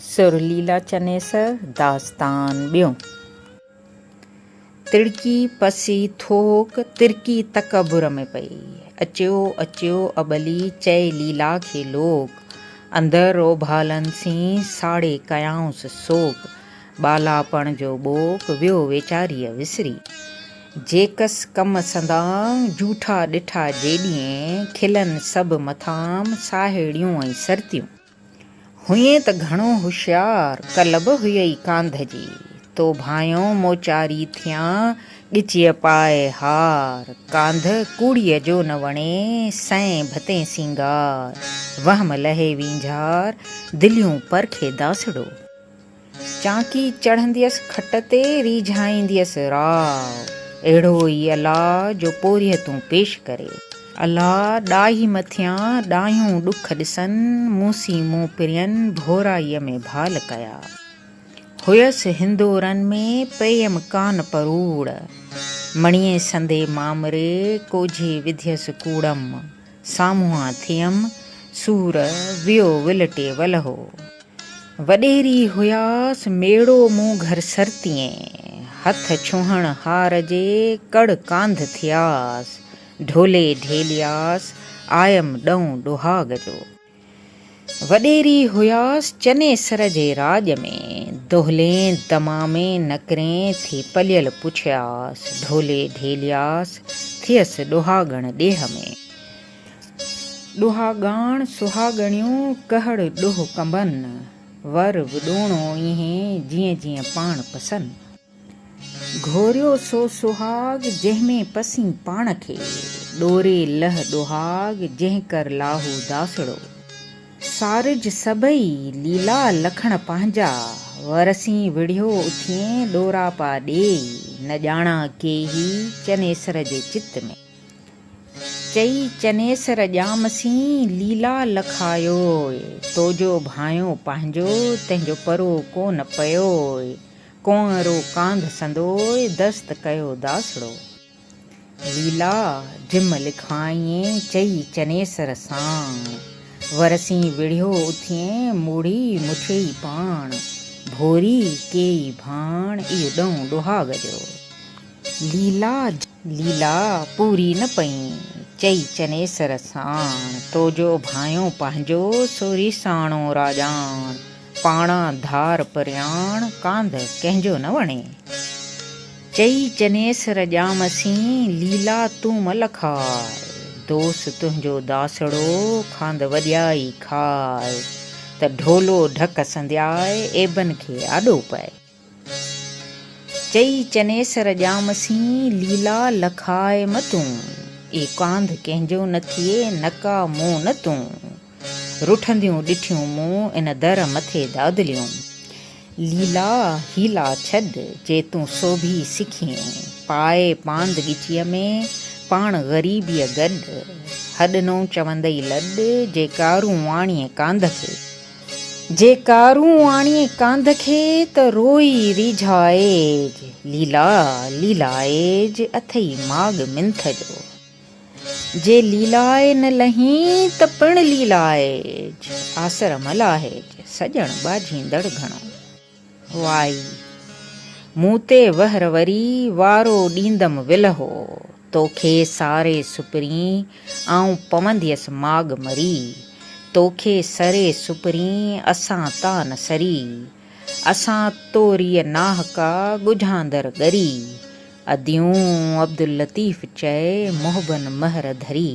सुरलीला चनेसर दास्तान ॿियों। तिड़की पसी थोक तिरकी तकबुर में पई। अचियो अचियो अबली चए लीला खे लोक। अंदर ओभालन सी साड़े कयाऊंसि सोक। बालापण जो बोक वियो वेचारीअ विसरी। जेकस कम संदा जूठा ॾिठा जेॾीअं खिलनि सभु मथाम साहेड़ियूं ऐं सरतियूं। हुईं त घणो होशियार कलब हुई कांध जी। तो भाइयों मोचारी थियां ॻिचीअ पाए हार। कांध कूड़ीअ जो न वणे सैं भते सिंगार। वहम लहे वींझार दिलियूं परखे दासड़ो। चांकी चढ़ंदियसि खट ते रीझाईंदियसि राव। अहिड़ो ई अलाह जो पोरिय तूं पेश करे। अलाह ॾाही मथियां ॾाहियूं ॾुख ॾिसनि मूसी मूं पिरियनि भोराईअ में भाल कया। हुयसि हिंदोरनि में पेयम कान परूड़। मणीअ संदे मामरे कोझे विधियसि कूड़म। साम्हूं थियम सूर वियो विलटे वलहो। वॾेरी हुयासि मेड़ो मूं घर सरतीअं। हथ छुहण हार जे कड़ कांध थियासि। ढोले ढेलियास आयम ॾऊं डुहाग जो। वॾेरी हुयासि चनेसर जे राज में। दोहले दमामे नकरें थी पलियल पुछियासि। ढोले ढेलियास थियसि डुहागण ॾेह में। डुहागाण सुहागणियूं कहड़ ॾुह कंबनि। वर विॾोणो इहें जीअं जीअं पाण पसंदि। घोरियो सो सुहाग जंहिंमें पसी पाण खे। ॾोरे लह डुहाग जंहिं कर लाहू दासड़ो। सारिज सभई लीला लखण पंहिंजा। वरसी विढ़ियो उथिए ॾोरा पा ॾेई। न ॼाणा के ही चनेसर जे चित में। चई चनेसर ॼामसी लीला लखायो। तोजो भाइयों पंहिंजो तंहिंजो परो कोन पयो। कुंवरो कांध संदोय दस्त कयो दासड़ो। लीला ढिम लिखाईं चई चनेसर सां। वरसी विढ़ियो उथिए मूढ़ी मुठेई पाण। भोरी केई भाण इहो ॾऊं डुहाग जो। लीला पूरी न पई चई चनेसर साण। तोजो भाइयों पंहिंजो सो रीसाणो राजाण। पाणा धार परियाण कांध कंहिंजो न वणे। चई चनेसर ॼामसी लीला तूं मल खाए। दोस तुंहिंजो दासड़ो खांद वॼाई खाए। त ढोलो ढक संध्याए एबन खे आॾो पए। चई चनेसर ॼामसी लीला लखाए मतूं। ए कांध कंहिंजो न थिए नका मूं न तूं। रुठंदियूं ॾिठियूं मूं इन दर मथे दादलियूं। लीला हीला छॾ जे तूं सोभी सिखीअ। पाए पांद ॻिचीअ में पाण ग़रीबीअ गॾु। हॾनो चवंदई लॾ जे कारूं आणीअ कांध खे। जे कारूं आणीअ कांध खे त रोई रीझाएज। लीला लीलाएज अथई माग मिंथ जो। जे लीलाए न लही त पिण लीलाएज। आसर मलाहेज सॼण बाझींदड़ घणो। वाई मूं ते वहर वरी वारो ॾींदमि विलहो। तोखे सारे सुपरी आऊं पवंदियसि माग मरी। तोखे सरे सुपरी असां ता न सरी। असां तोरीअ नाहका ॻुझांदड़ ॻरी। अदियूं अब्दुल लतीफ़ चए मोहबन महर धरी।